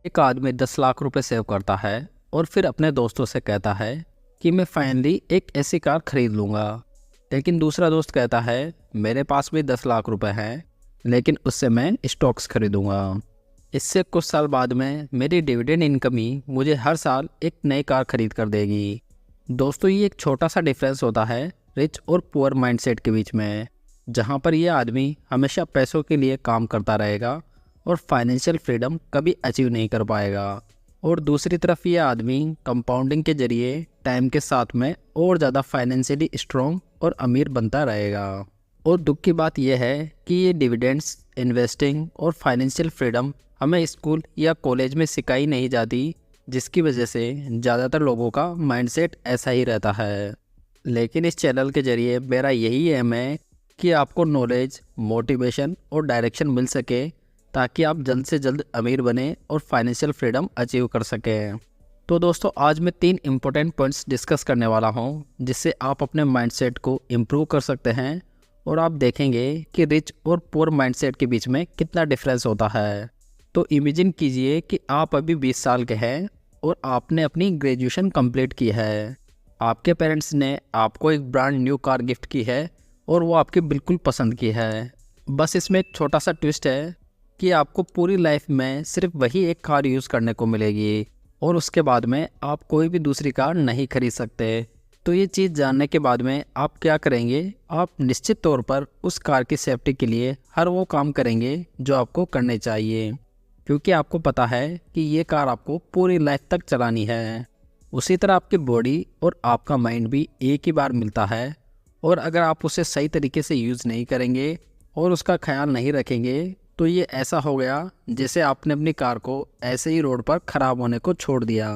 एक आदमी 10 लाख रुपए सेव करता है और फिर अपने दोस्तों से कहता है कि मैं फाइनली एक ऐसी कार खरीद लूँगा। लेकिन दूसरा दोस्त कहता है मेरे पास भी 10 लाख रुपए हैं, लेकिन उससे मैं स्टॉक्स खरीदूँगा। इससे कुछ साल बाद में मेरी डिविडेंड इनकम ही मुझे हर साल एक नई कार खरीद कर देगी। दोस्तों, ये एक छोटा सा डिफरेंस होता है रिच और पुअर माइंडसेट के बीच में, जहाँ पर यह आदमी हमेशा पैसों के लिए काम करता रहेगा और फाइनेंशियल फ्रीडम कभी अचीव नहीं कर पाएगा। और दूसरी तरफ ये आदमी कंपाउंडिंग के जरिए टाइम के साथ में और ज़्यादा फाइनेंशियली स्ट्रॉन्ग और अमीर बनता रहेगा। और दुख की बात यह है कि ये डिविडेंड्स, इन्वेस्टिंग और फाइनेंशियल फ्रीडम हमें स्कूल या कॉलेज में सिखाई नहीं जाती, जिसकी वजह से ज़्यादातर लोगों का माइंडसेट ऐसा ही रहता है। लेकिन इस चैनल के जरिए मेरा यही एम है कि आपको नॉलेज, मोटिवेशन और डायरेक्शन मिल सके, ताकि आप जल्द से जल्द अमीर बने और फाइनेंशियल फ्रीडम अचीव कर सकें। तो दोस्तों, आज मैं 3 इम्पोर्टेंट पॉइंट्स डिस्कस करने वाला हूं, जिससे आप अपने माइंडसेट को इम्प्रूव कर सकते हैं और आप देखेंगे कि रिच और पुअर माइंडसेट के बीच में कितना डिफरेंस होता है। तो इमेजिन कीजिए कि आप अभी 20 साल के हैं और आपने अपनी ग्रेजुएशन कंप्लीट की है। आपके पेरेंट्स ने आपको एक ब्रांड न्यू कार गिफ्ट की है और वो आपकी बिल्कुल पसंद की है। बस इसमें एक छोटा सा ट्विस्ट है कि आपको पूरी लाइफ में सिर्फ वही एक कार यूज़ करने को मिलेगी और उसके बाद में आप कोई भी दूसरी कार नहीं खरीद सकते। तो ये चीज़ जानने के बाद में आप क्या करेंगे? आप निश्चित तौर पर उस कार की सेफ्टी के लिए हर वो काम करेंगे जो आपको करने चाहिए, क्योंकि आपको पता है कि ये कार आपको पूरी लाइफ तक चलानी है। उसी तरह आपकी बॉडी और आपका माइंड भी एक ही बार मिलता है, और अगर आप उसे सही तरीके से यूज़ नहीं करेंगे और उसका ख्याल नहीं रखेंगे, तो ये ऐसा हो गया जैसे आपने अपनी कार को ऐसे ही रोड पर ख़राब होने को छोड़ दिया।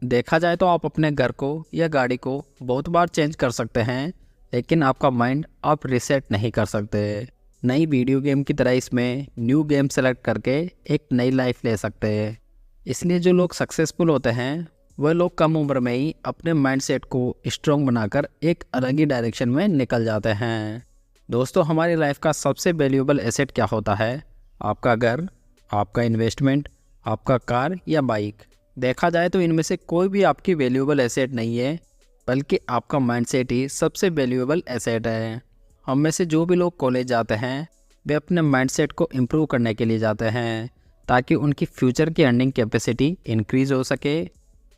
देखा जाए तो आप अपने घर को या गाड़ी को बहुत बार चेंज कर सकते हैं, लेकिन आपका माइंड आप रीसेट नहीं कर सकते। नई वीडियो गेम की तरह इसमें न्यू गेम सेलेक्ट करके एक नई लाइफ ले सकते हैं। इसलिए जो लोग सक्सेसफुल होते हैं वह लोग कम उम्र में ही अपने माइंडसेट को स्ट्रॉन्ग बनाकर एक अलग ही डायरेक्शन में निकल जाते हैं। दोस्तों, हमारी लाइफ का सबसे वैल्यूएबल एसेट क्या होता है? आपका घर, आपका इन्वेस्टमेंट, आपका कार या बाइक? देखा जाए तो इनमें से कोई भी आपकी वैल्यूएबल एसेट नहीं है, बल्कि आपका माइंडसेट ही सबसे वैल्यूएबल एसेट है। हम में से जो भी लोग कॉलेज जाते हैं वे अपने माइंडसेट को इम्प्रूव करने के लिए जाते हैं, ताकि उनकी फ्यूचर की अर्निंग कैपेसिटी इंक्रीज़ हो सके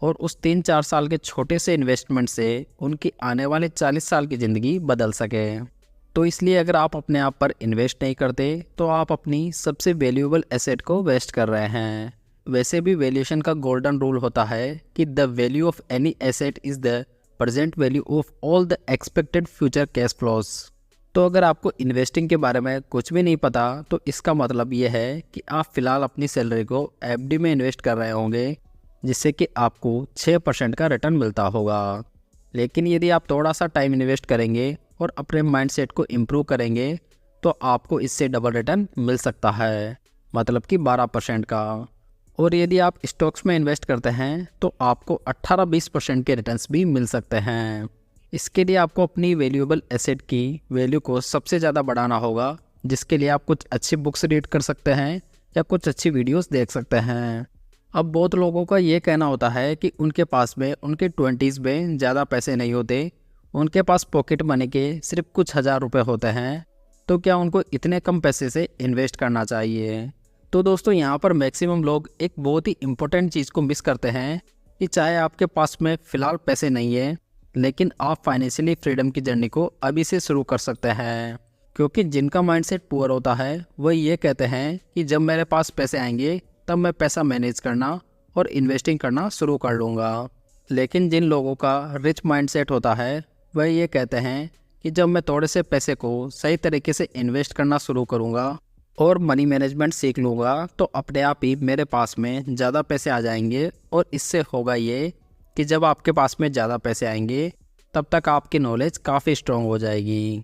और उस 3-4 साल के छोटे से इन्वेस्टमेंट से उनकी आने वाले 40 साल की ज़िंदगी बदल सके। तो इसलिए अगर आप अपने आप पर इन्वेस्ट नहीं करते तो आप अपनी सबसे वैल्यूएबल एसेट को वेस्ट कर रहे हैं। वैसे भी वैल्यूएशन का गोल्डन रूल होता है कि the value of any asset is the present value of all the expected future cash flows. तो अगर आपको इन्वेस्टिंग के बारे में कुछ भी नहीं पता, तो इसका मतलब ये है कि आप फ़िलहाल अपनी सैलरी को एफडी में इन्वेस्ट कर रहे होंगे, जिससे कि आपको 6% का रिटर्न मिलता होगा। लेकिन यदि आप थोड़ा सा टाइम इन्वेस्ट करेंगे और अपने माइंडसेट को इम्प्रूव करेंगे, तो आपको इससे डबल रिटर्न मिल सकता है, मतलब कि 12% का। और यदि आप स्टॉक्स में इन्वेस्ट करते हैं तो आपको 18-20% के रिटर्न्स भी मिल सकते हैं। इसके लिए आपको अपनी वैल्यूएबल एसेट की वैल्यू को सबसे ज़्यादा बढ़ाना होगा, जिसके लिए आप कुछ अच्छी बुक्स रीड कर सकते हैं या कुछ अच्छी वीडियोस देख सकते हैं। अब बहुत लोगों का ये कहना होता है कि उनके पास में उनके 20s में ज़्यादा पैसे नहीं होते, उनके पास पॉकेट मनी के सिर्फ कुछ हज़ार रुपये होते हैं, तो क्या उनको इतने कम पैसे से इन्वेस्ट करना चाहिए? तो दोस्तों, यहाँ पर मैक्सिमम लोग एक बहुत ही इम्पोर्टेंट चीज़ को मिस करते हैं कि चाहे आपके पास में फ़िलहाल पैसे नहीं है, लेकिन आप फाइनेंशियली फ्रीडम की जर्नी को अभी से शुरू कर सकते हैं। क्योंकि जिनका माइंडसेट पुअर होता है वह ये कहते हैं कि जब मेरे पास पैसे आएंगे तब मैं पैसा मैनेज करना और इन्वेस्टिंग करना शुरू कर लूँगा। लेकिन जिन लोगों का रिच माइंडसेट होता है वह ये कहते हैं कि जब मैं थोड़े से पैसे को सही तरीके से इन्वेस्ट करना शुरू करूँगा और मनी मैनेजमेंट सीख लूँगा, तो अपने आप ही मेरे पास में ज़्यादा पैसे आ जाएंगे। और इससे होगा ये कि जब आपके पास में ज़्यादा पैसे आएंगे तब तक आपकी नॉलेज काफ़ी स्ट्रॉन्ग हो जाएगी।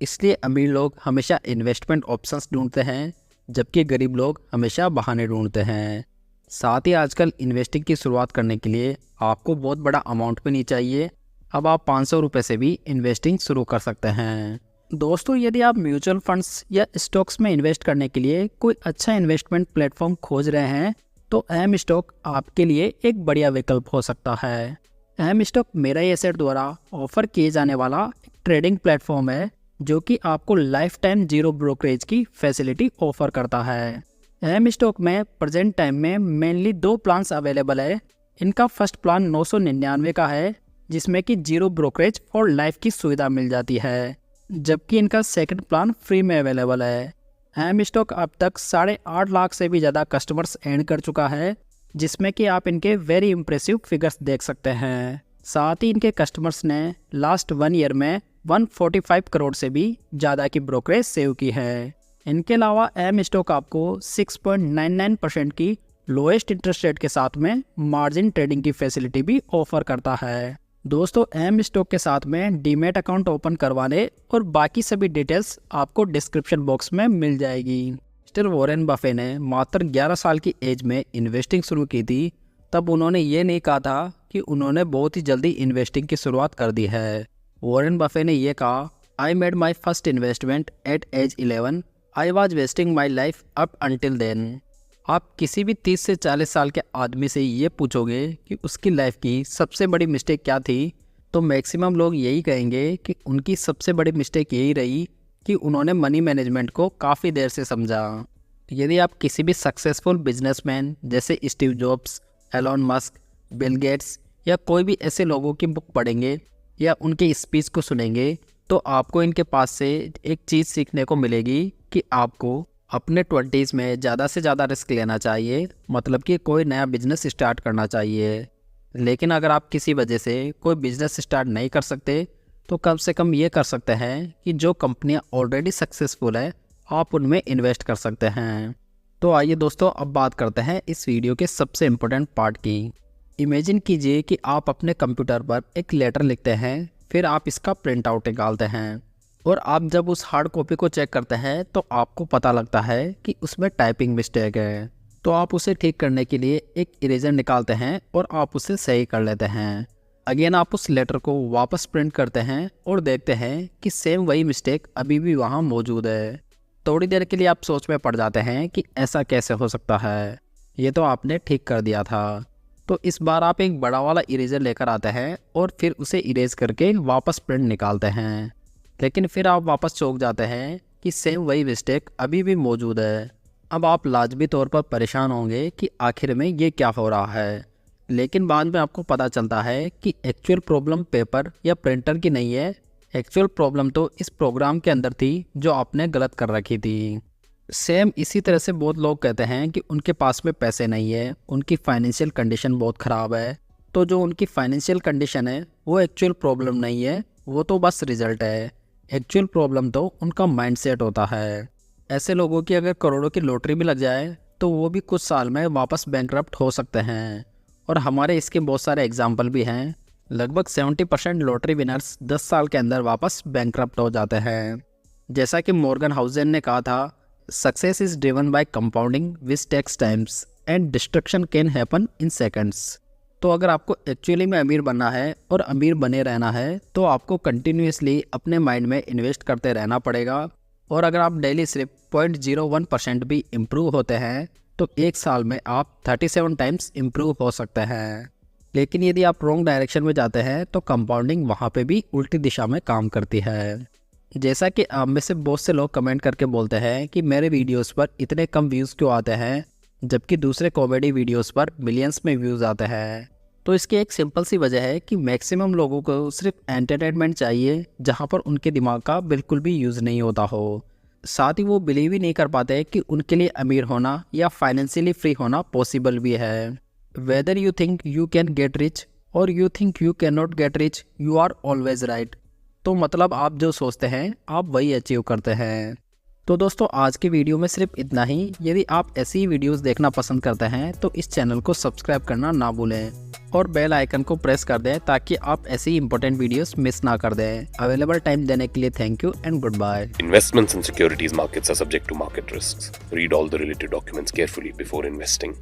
इसलिए अमीर लोग हमेशा इन्वेस्टमेंट ऑप्शंस ढूंढते हैं, जबकि गरीब लोग हमेशा बहाने ढूंढते हैं। साथ ही आजकल इन्वेस्टिंग की शुरुआत करने के लिए आपको बहुत बड़ा अमाउंट भी नहीं चाहिए। अब आप 500 रुपये से भी इन्वेस्टिंग शुरू कर सकते हैं। दोस्तों, यदि आप म्यूचुअल फंड्स या स्टॉक्स में इन्वेस्ट करने के लिए कोई अच्छा इन्वेस्टमेंट प्लेटफॉर्म खोज रहे हैं, तो अहम स्टॉक आपके लिए एक बढ़िया विकल्प हो सकता है। अहम स्टॉक मेरा एसेट द्वारा ऑफर किए जाने वाला एक ट्रेडिंग प्लेटफॉर्म है जो कि आपको लाइफ टाइम जीरो ब्रोकरेज की फैसिलिटी ऑफर करता है। अहम स्टॉक में प्रेजेंट टाइम में मेनली 2 प्लान्स अवेलेबल है। इनका फर्स्ट प्लान 999 का है जिसमें कि जीरो ब्रोकरेज फॉर लाइफ की सुविधा मिल जाती है, जबकि इनका सेकंड प्लान फ्री में अवेलेबल है। अहम स्टॉक अब तक 8.5 लाख से भी ज़्यादा कस्टमर्स एड कर चुका है, जिसमें कि आप इनके वेरी इंप्रेसिव फिगर्स देख सकते हैं। साथ ही इनके कस्टमर्स ने लास्ट 1 ईयर में 145 करोड़ से भी ज़्यादा की ब्रोकरेज सेव की है। इनके अलावा अहम स्टॉक आपको 6.99% की लोएस्ट इंटरेस्ट रेट के साथ में मार्जिन ट्रेडिंग की फैसिलिटी भी ऑफर करता है। दोस्तों, अहम स्टॉक के साथ में डीमैट अकाउंट ओपन करवाने और बाकी सभी डिटेल्स आपको डिस्क्रिप्शन बॉक्स में मिल जाएगी। मिस्टर वॉरेन बफे ने मात्र 11 साल की एज में इन्वेस्टिंग शुरू की थी। तब उन्होंने ये नहीं कहा था कि उन्होंने बहुत ही जल्दी इन्वेस्टिंग की शुरुआत कर दी है। वॉरेन बफे ने यह कहा, I made my first investment at age 11। I was wasting my life up until then. आप किसी भी 30 से 40 साल के आदमी से ये पूछोगे कि उसकी लाइफ की सबसे बड़ी मिस्टेक क्या थी, तो मैक्सिमम लोग यही कहेंगे कि उनकी सबसे बड़ी मिस्टेक यही रही कि उन्होंने मनी मैनेजमेंट को काफ़ी देर से समझा। यदि आप किसी भी सक्सेसफुल बिजनेसमैन जैसे Steve jobs, Elon Musk, Bill Gates या कोई भी ऐसे लोगों की बुक पढ़ेंगे या उनके स्पीच को सुनेंगे, तो आपको इनके पास से एक चीज़ सीखने को मिलेगी कि आपको अपने 20s में ज़्यादा से ज़्यादा रिस्क लेना चाहिए, मतलब कि कोई नया बिजनेस स्टार्ट करना चाहिए। लेकिन अगर आप किसी वजह से कोई बिजनेस स्टार्ट नहीं कर सकते, तो कम से कम ये कर सकते हैं कि जो कंपनियां ऑलरेडी सक्सेसफुल है आप उनमें इन्वेस्ट कर सकते हैं। तो आइए दोस्तों, अब बात करते हैं इस वीडियो के सबसे इम्पोर्टेंट पार्ट की। इमेजिन कीजिए कि आप अपने कंप्यूटर पर एक लेटर लिखते हैं, फिर आप इसका प्रिंट आउट निकालते हैं और आप जब उस हार्ड कॉपी को चेक करते हैं तो आपको पता लगता है कि उसमें टाइपिंग मिस्टेक है। तो आप उसे ठीक करने के लिए एक इरेजर निकालते हैं और आप उसे सही कर लेते हैं। अगेन आप उस लेटर को वापस प्रिंट करते हैं और देखते हैं कि सेम वही मिस्टेक अभी भी वहाँ मौजूद है। थोड़ी देर के लिए आप सोच में पड़ जाते हैं कि ऐसा कैसे हो सकता है, ये तो आपने ठीक कर दिया था। तो इस बार आप एक बड़ा वाला इरेजर लेकर आते हैं और फिर उसे इरेज करके वापस प्रिंट निकालते हैं, लेकिन फिर आप वापस चौंक जाते हैं कि सेम वही मिस्टेक अभी भी मौजूद है। अब आप लाजमी तौर पर परेशान होंगे कि आखिर में ये क्या हो रहा है, लेकिन बाद में आपको पता चलता है कि एक्चुअल प्रॉब्लम पेपर या प्रिंटर की नहीं है। एक्चुअल प्रॉब्लम तो इस प्रोग्राम के अंदर थी जो आपने गलत कर रखी थी। सेम इसी तरह से बहुत लोग कहते हैं कि उनके पास में पैसे नहीं है, उनकी फाइनेंशियल कंडीशन बहुत ख़राब है। तो जो उनकी फाइनेंशियल कंडीशन है वो एक्चुअल प्रॉब्लम नहीं है, वो तो बस रिजल्ट है। एक्चुअल प्रॉब्लम तो उनका माइंडसेट होता है। ऐसे लोगों की अगर करोड़ों की लॉटरी भी लग जाए तो वो भी कुछ साल में वापस बैंकरप्ट हो सकते हैं, और हमारे इसके बहुत सारे एग्जाम्पल भी हैं। लगभग 70% लॉटरी विनर्स 10 साल के अंदर वापस बैंकरप्ट हो जाते हैं। जैसा कि मॉर्गन हाउसेन ने कहा था, success is driven by compounding which takes times and destruction can happen in seconds. तो अगर आपको एक्चुअली में अमीर बनना है और अमीर बने रहना है तो आपको कंटिन्यूसली अपने माइंड में इन्वेस्ट करते रहना पड़ेगा, और अगर आप डेली सिर्फ 0.01% भी इम्प्रूव होते हैं तो एक साल में आप 37 टाइम्स इम्प्रूव हो सकते हैं। लेकिन यदि आप रॉन्ग डायरेक्शन में जाते हैं तो कंपाउंडिंग वहाँ पे भी उल्टी दिशा में काम करती है। जैसा कि आप में से बहुत से लोग कमेंट करके बोलते हैं कि मेरे वीडियोस पर इतने कम व्यूज़ क्यों आते हैं, जबकि दूसरे कॉमेडी वीडियोस पर मिलियंस में व्यूज़ आते हैं। तो इसकी एक सिंपल सी वजह है कि मैक्सिमम लोगों को सिर्फ एंटरटेनमेंट चाहिए, जहाँ पर उनके दिमाग का बिल्कुल भी यूज़ नहीं होता हो। साथ ही वो बिलीव ही नहीं कर पाते कि उनके लिए अमीर होना या फाइनेंशियली फ्री होना पॉसिबल भी है। Whether you think you can get rich और you think you can not get rich, you are always right. तो मतलब आप जो सोचते हैं आप वही अचीव करते हैं। तो दोस्तों, आज की वीडियो में सिर्फ इतना ही। यदि आप ऐसी ही वीडियोस देखना पसंद करते हैं तो इस चैनल को सब्सक्राइब करना ना भूलें और बेल आइकन को प्रेस कर दें ताकि आप ऐसी इंपॉर्टेंट वीडियोस मिस ना कर दें। अवेलेबल टाइम देने के लिए thank you and good bye. Investments in securities markets are subject to market risks. Read all the related documents carefully before investing.